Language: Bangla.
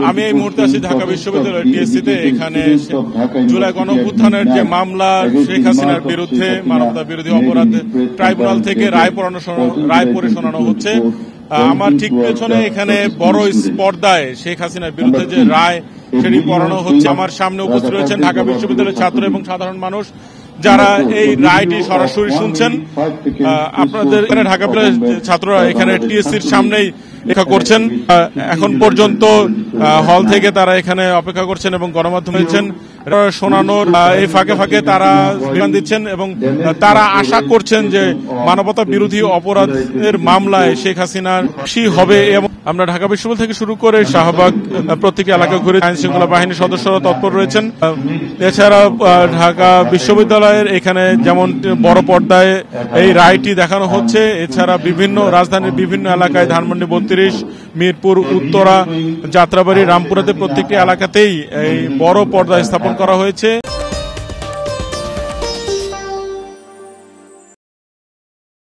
আমি এই মুহূর্তে আছি ঢাকা বিশ্ববিদ্যালয় টিএসসিতে। এখানে জুলাই গণঅভ্যুত্থানের যে মামলা, শেখ হাসিনার বিরুদ্ধে মানবতা বিরোধী অপরাধ ট্রাইব্যুনাল থেকে রায় পড়ে শোনানো হচ্ছে। আমার ঠিক পেছনে এখানে বড় পর্দায় শেখ হাসিনার বিরুদ্ধে যে রায় সেটি পড়ানো হচ্ছে। আমার সামনে উপস্থিত রয়েছেন ঢাকা বিশ্ববিদ্যালয়ের ছাত্র এবং সাধারণ মানুষ, যারা এই রায়টি সরাসরি শুনছেন। আপনাদের এখানে ঢাকা ছাত্ররা এখানে টিএসসির সামনেই অপেক্ষা করছেন। এখন পর্যন্ত হল থেকে তারা এখানে অপেক্ষা করছেন এবং গণমাধ্যম দিচ্ছেন শোনানোর এই ফাঁকে ফাঁকে তারা বিবরণ দিচ্ছেন এবং তারা আশা করছেন যে মানবতা বিরোধী অপরাধের মামলায় শেখ হাসিনার ফাঁসি হবে। এবং আমরা ঢাকা বিশ্ববিদ্যালয় থেকে শুরু করে শাহবাগ প্রত্যেকটি এলাকা ঘুরে আইন শৃঙ্খলা বাহিনীর সদস্যরা তৎপর রয়েছেন। এছাড়া ঢাকা বিশ্ববিদ্যালয়ের এখানে যেমন বড় পর্দায় এই রায়টি দেখানো হচ্ছে, এছাড়া বিভিন্ন রাজধানীর বিভিন্ন এলাকায় ধানমন্ডি 32, মিরপুর উত্তরা, যাত্রাবাড়ি, রামপুরাতে প্রত্যেকটি এলাকাতেই এই বড় পর্দা স্থাপন করা হয়েছে।